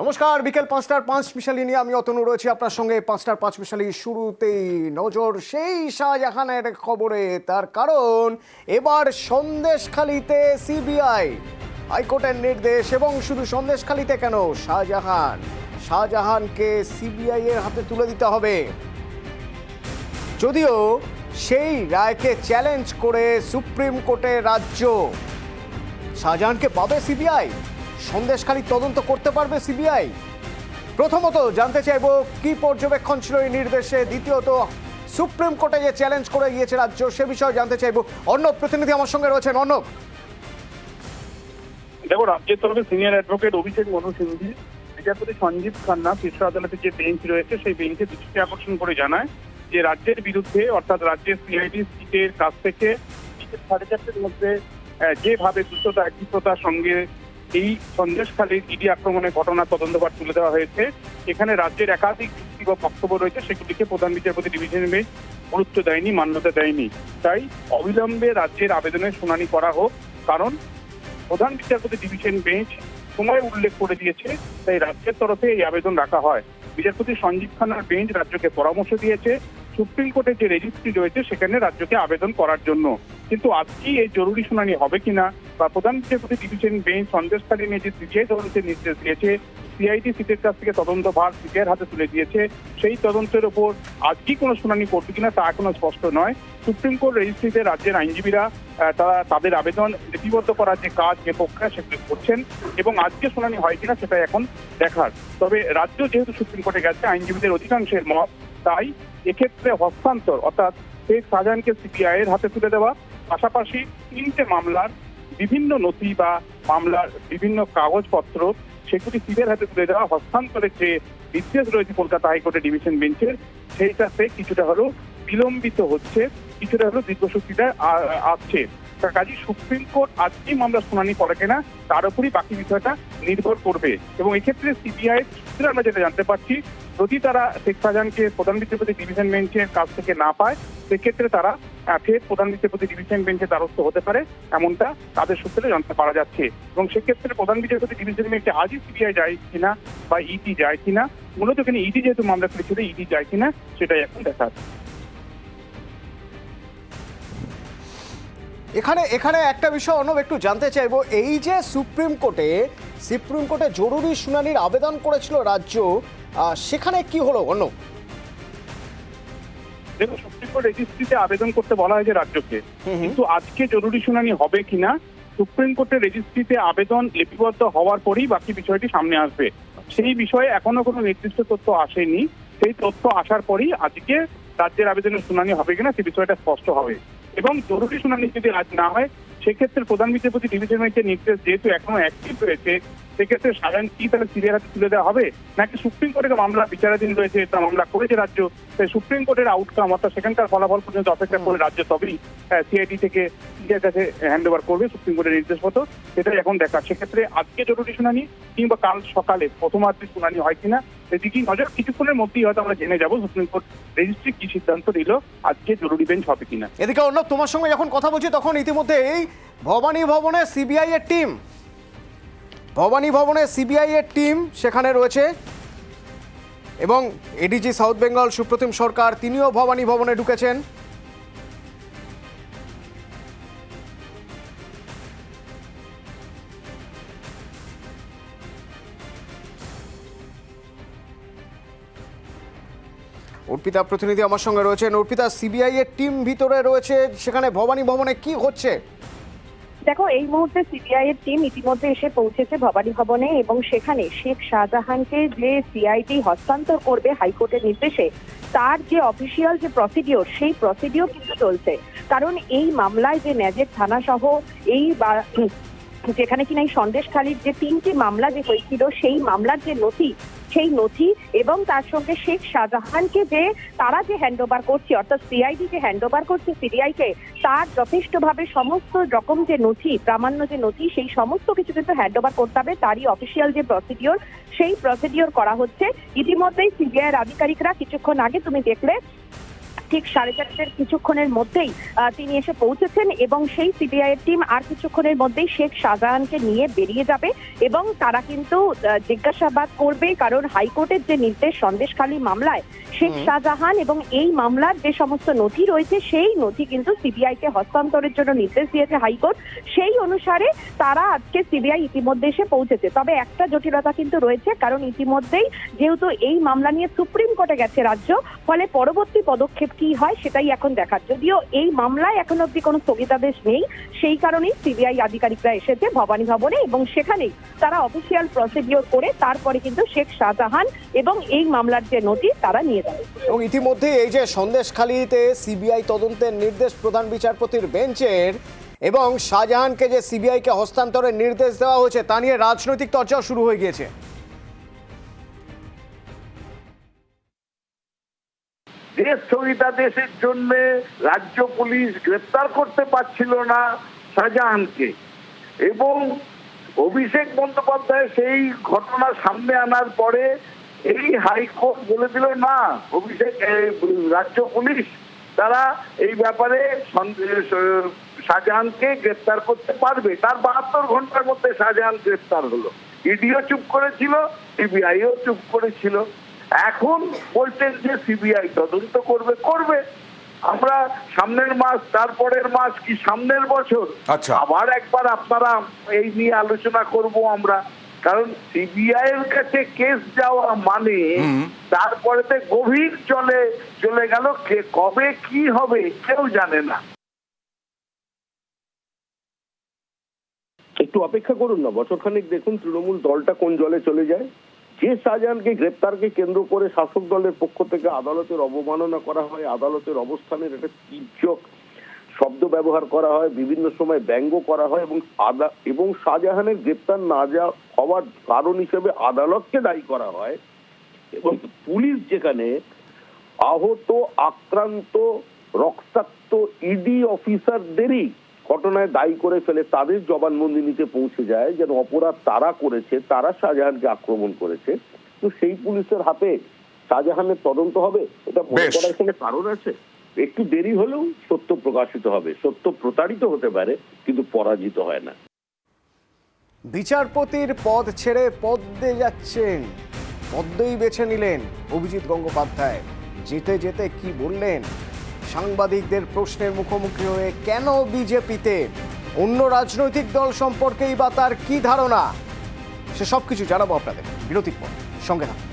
নমস্কার, বিকেল ৫টার ৫ মিশালি নিয়ে আমি অতনু রয়েছি আপনার সঙ্গে। ৫টার ৫ মিশালি শুরুতেই নজর সেই শাহজাহানের খবরে। তার কারণ এবার সন্দেশখালিতে সিবিআই হাইকোর্টের নির্দেশ, এবং শুধু সন্দেশখালিতে কেন, শাহজাহানকে সিবিআই এর হাতে তুলে দিতে হবে। যদিও সেই রায়কে চ্যালেঞ্জ করে সুপ্রিম কোর্টে রাজ্য, শাহজাহানকে পাবে সিবিআই, সন্দেশখালি তদন্ত করতে পারবে সিবিআই। প্রথমত জানতে চাইব কি পর্যবেক্ষণ ছিল এই নির্দেশে, দ্বিতীয়ত সুপ্রিম কোর্টে যে চ্যালেঞ্জ করে গিয়েছে রাজ্য সে বিষয়ে জানতে চাইব। অর্ণব প্রতিনিধি আমার সঙ্গে রয়েছেন। অর্ণব, দেখো, রাজ্যের তরফে সিনিয়র অ্যাডভোকেট অভিষেক মনু সিংভি বিচারপতি সঞ্জীব খান্না শীর্ষ আদালতের যে বেঞ্চ রয়েছে সেই বেঞ্চে দৃষ্টি আকর্ষণ করে জানায় যে রাজ্যের বিরুদ্ধে, অর্থাৎ রাজ্যের সিআইডি সিটের কাছ থেকে 4:30-র মধ্যে যেভাবে দ্রুততা ক্ষিপ্রতার সঙ্গে এই সন্দেশখালীর ইডি আক্রমণের ঘটনার তদন্তভার তুলে দেওয়া হয়েছে, এখানে রাজ্যের একাধিক যুক্তি বা বক্তব্য রয়েছে, সেগুলিকে প্রধান বিচারপতি ডিভিশন বেঞ্চ গুরুত্ব দেয়নি, মান্যতা দেয়নি। তাই অবিলম্বে রাজ্যের আবেদনের শুনানি করা হোক, কারণ প্রধান বিচারপতি ডিভিশন বেঞ্চ সময় উল্লেখ করে দিয়েছে, তাই রাজ্যের তরফে এই আবেদন রাখা হয়। বিচারপতি সঞ্জীব খান্নার বেঞ্চ রাজ্যকে পরামর্শ দিয়েছে সুপ্রিম কোর্টের যে রেজিস্ট্রি রয়েছে সেখানে রাজ্যকে আবেদন করার জন্য। কিন্তু আজকেই এই জরুরি শুনানি হবে কিনা, বা প্রধান বিচারপতি ডিভিশন বেঞ্চ সন্দেশখালী নিয়ে যে সিবিআই তদন্তের নির্দেশ দিয়েছে, সিআইডি সিটের কাছ থেকে তদন্তভার সিবিআইয়ের হাতে তুলে দিয়েছে, সেই তদন্তের ওপর আজকেই কোনো শুনানি করবে কিনা তা এখনো স্পষ্ট নয়। সুপ্রিম কোর্ট রেজিস্ট্রিতে রাজ্যের আইনজীবীরা তারা তাদের আবেদন লিপিবদ্ধ করার যে কাজ, যে প্রক্রিয়া সেগুলি করছেন, এবং আজকে শুনানি হয় কিনা সেটা এখন দেখার। তবে রাজ্য যেহেতু সুপ্রিম কোর্টে গেছে, আইনজীবীদের অধিকাংশের মত, তাই এক্ষেত্রে হস্তান্তর, অর্থাৎ শেখ শাহজাহানকে সিবিআই এর হাতে তুলে দেওয়া, পাশাপাশি 3টে মামলার বিভিন্ন নথি বা মামলার বিভিন্ন কাগজপত্র সেগুলি সিবিআই হাতে তুলে দেওয়া, হস্তান্তরের যে নির্দেশ রয়েছে কলকাতা হাইকোর্টের ডিভিশন বেঞ্চের, সেইটাতে কিছুটা হলেও বিলম্বিত হচ্ছে, কিছুটা হলেও দীর্ঘসূচিটা আসছে। কাজী সুপ্রিম কোর্ট আজকেই মামলা শুনানি করে কিনা তার উপরই বাকি বিষয়টা নির্ভর করবে। এবং এক্ষেত্রে সিবিআই সূত্রে আমরা যেটা জানতে পারছি, যদি তারা শেখ শাহজাহানকে প্রধান বিচারপতি ডিভিশন বেঞ্চের কাছ থেকে না পায়, সেক্ষেত্রে তারা ফের প্রধান বিচারপতি ডিভিশন বেঞ্চে দ্বারস্থ হতে পারে, এমনটা তাদের সূত্রে জানতে পারা যাচ্ছে। এবং সেক্ষেত্রে প্রধান বিচারপতি ডিভিশন বেঞ্চে আজই সিবিআই যায় কিনা বা ইডি যায় কিনা, মূলত এখানে ইডি যেহেতু মামলা করেছিল, ইডি যায় কিনা সেটাই এখন দেখার। এখানে একটা বিষয় অর্ণব একটু জানতে চাইবো, এই যে সুপ্রিম কোর্টে জরুরি শুনানির আবেদন করেছিল রাজ্য, সেখানে কি হলো অর্ণব? দেখুন, সুপ্রিম কোর্ট রেজিস্ট্রিতে আবেদন করতে বলা হয়েছে রাজ্যকে, কিন্তু আজকে জরুরি শুনানি হবে কিনা সুপ্রিম কোর্টের রেজিস্ট্রিতে আবেদন লিপিবদ্ধ হওয়ার পরেই বাকি বিষয়টি সামনে আসবে। সেই বিষয়ে এখনো কোনো নির্দিষ্ট তথ্য আসেনি, সেই তথ্য আসার পরেই আজকে রাজ্যের আবেদনের শুনানি হবে কিনা সে বিষয়টা স্পষ্ট হবে। এবং জরুরি শুনানি যদি আজ না হয়, সেক্ষেত্রে প্রধান বিচারপতি ডিভিশন বেঞ্চের নির্দেশ যেহেতু এখনো অ্যাক্টিভ রয়েছে, সেক্ষেত্রে সাধারণ কি তাহলে সিবিআই হাতে তুলে দেওয়া হবে, নাকি সুপ্রিম কোর্টের মামলা বিচারাধীন রয়েছে, তা মামলা করেছে রাজ্য, তাই সুপ্রিম কোর্টের আউটকাম অর্থাৎ সেখানকার ফলাফল পর্যন্ত অপেক্ষা করে রাজ্য তবেই সিআইডি থেকে সিবিআই কাছে হ্যান্ড ওভার করবে সুপ্রিম কোর্টের নির্দেশ মতো, সেটাই এখন দেখার। সেক্ষেত্রে আজকে জরুরি শুনানি কিংবা কাল সকালে প্রথমার্ধে শুনানি হয় কিনা সেদিকেই নজর। কিছুক্ষণের মধ্যেই হয়তো আমরা জেনে যাবো সুপ্রিম কোর্ট রেজিস্ট্রি কি সিদ্ধান্ত নিল, আজকে জরুরি বেঞ্চ হবে কিনা। এদিকে অর্ণব, তোমার সঙ্গে যখন কথা বলছি তখন ইতিমধ্যে এই ভবানী ভবনে সিবিআই এর টিম সেখানে রয়েছে, এবং এডিজি সাউথ বেঙ্গল সুপ্রতিম সরকার তিনিও ভবানী ভবনে ঢুকেছেন। অর্পিতা প্রতিনিধি আমার সঙ্গে রয়েছেন। অর্পিতা, সিবিআই এর টিম ভিতরে রয়েছে, সেখানে ভবানী ভবনে কি হচ্ছে? দেখো, এই মুহূর্তে সিবিআই এর টিম ইতিমধ্যে এসে পৌঁছেছে ভবানী ভবনে, এবং সেখানে শেখ শাহজাহানকে যে সিআইডি হস্তান্তর করবে হাইকোর্টের নির্দেশে, তার যে অফিসিয়াল যে প্রসিডিওর, সেই প্রসিডিওর কিন্তু চলছে। কারণ এই মামলায় যে ন্যাজের থানা সহ এই যেখানে কিনা এই সন্দেশখালীর যে 3টি মামলা যে হয়েছিল, সেই মামলার যে সেই নথি এবং তার সঙ্গে শেখ শাহজাহানকে যে তারা যে হ্যান্ড ওভার করছে, অর্থাৎ সিআইডি যে হ্যান্ড ওভার করছে সিবিআইকে, তার যথেষ্টভাবে সমস্ত রকম যে নথি, প্রামাণ্য যে নথি, সেই সমস্ত কিছু কিন্তু হ্যান্ড ওভার করতে হবে। তারই অফিসিয়াল যে প্রসিডিওর, সেই প্রসিডিওর করা হচ্ছে। ইতিমধ্যেই সিবিআই এর আধিকারিকরা কিছুক্ষণ আগে তুমি দেখলে ঠিক 4:30 কিছুক্ষণের মধ্যেই তিনি এসে পৌঁছেছেন এবং সেই সিবিআই এর টিম আর কিছুক্ষণের মধ্যেই শেখ শাহজাহানকে নিয়ে বেরিয়ে যাবে এবং তারা কিন্তু জিজ্ঞাসাবাদ করবে, কারণ হাইকোর্টের যে নির্দেশ সন্দেশখালী মামলায় শেখ শাহজাহান এবং এই মামলার যে সমস্ত নথি রয়েছে সেই নথি কিন্তু সিবিআই কে হস্তান্তরের জন্য নির্দেশ দিয়েছে হাইকোর্ট। সেই অনুসারে তারা আজকে সিবিআই ইতিমধ্যে এসে পৌঁছেছে। তবে একটা জটিলতা কিন্তু রয়েছে, কারণ ইতিমধ্যেই যেহেতু এই মামলা নিয়ে সুপ্রিম কোর্টে গেছে রাজ্য, ফলে পরবর্তী পদক্ষেপ কি হয় সেটাই এখন দেখার। যদিও এই মামলায় এখন অব্দি কোনো স্থগিতাদেশ নেই, সেই কারণেই সিবিআই আধিকারিকরা এসেছে ভবানী ভবনে এবং সেখানেই তারা অফিসিয়াল প্রসিডিওর করে তারপরে কিন্তু শেখ শাহজাহান এবং এই মামলার যে নথি তারা নিয়ে যাবে। এবং ইতিমধ্যে এই যে সন্দেশখালীতে সিবিআই তদন্তের নির্দেশ প্রধান বিচারপতির বেঞ্চের এবং শাহজাহানকে যে সিবিআইকে হস্তান্তরের নির্দেশ দেওয়া হয়েছে তা নিয়ে রাজনৈতিক চর্চাও শুরু হয়ে গিয়েছে। যে স্থগিতাদেশের জন্য রাজ্য পুলিশ গ্রেপ্তার করতে পারছিল না শাহজাহানকে এবং অভিষেক বন্দ্যোপাধ্যায় সেই ঘটনা সামনে আনার পরে এই হাইকোর্ট বলে দিল না, অভিষেক রাজ্য পুলিশ তারা এই ব্যাপারে শাহজাহানকে গ্রেপ্তার করতে পারবে। তার 72 ঘন্টার মধ্যে শাহজাহান গ্রেপ্তার হলো। ইডিও চুপ করেছিল, সিবিআইও চুপ করেছিল। এখন বলছেন যে সিবিআই তদন্ত করবে। আমরা সামনের মাস, তারপরের মাস কি সামনের বছর আবার একবার আপনারা এই নিয়ে আলোচনা করব আমরা, কারণ সিবিআই এর কাছে কেস যাওয়া মানে তারপরেতে গভীর চলে গেল, কবে কি হবে কেউ জানে না। একটু অপেক্ষা করুন না, বছরখানেক দেখুন তৃণমূল দলটা কোন জলে চলে যায়। যে শাহজাহানকে গ্রেপ্তারকে কেন্দ্র করে শাসক দলের পক্ষ থেকে আদালতের অবমাননা করা হয়, আদালতের অবস্থানের একটা তীর্যক শব্দ ব্যবহার করা হয়, বিভিন্ন সময় ব্যঙ্গ করা হয় এবং শাহজাহানের গ্রেপ্তার না হওয়ার কারণ হিসেবে আদালতকে দায়ী করা হয় এবং পুলিশ যেখানে আহত, আক্রান্ত, রক্তাক্ত ইডি অফিসারদেরই ঘটনায় দায়ী করে ফেলে তাদের জবানবন্দি নিতে পৌঁছে যায় যেন অপরাধ তারা করেছে, তারা শাহজাহানকে আক্রমণ করেছে। তো সেই পুলিশের হাতে শাহজাহানের তদন্ত হবে, এটা মনে করার কোনো কারণ আছে? একটু দেরি হলেও সত্য প্রকাশিত হবে। সত্য প্রতারিত হতে পারে কিন্তু পরাজিত হয় না। বিচারপতির পদ ছেড়ে পদ্মে যাচ্ছেন, পদ্মই বেছে নিলেন অভিজিৎ গঙ্গোপাধ্যায়। যেতে যেতে কি বললেন, সাংবাদিকদের প্রশ্নের মুখোমুখি হয়ে কেন বিজেপিতে, অন্য রাজনৈতিক দল সম্পর্কেই বা তার কি ধারণা, সে সবকিছু জানাবো আপনাদের বিরতির পর। সঙ্গে থাকুন।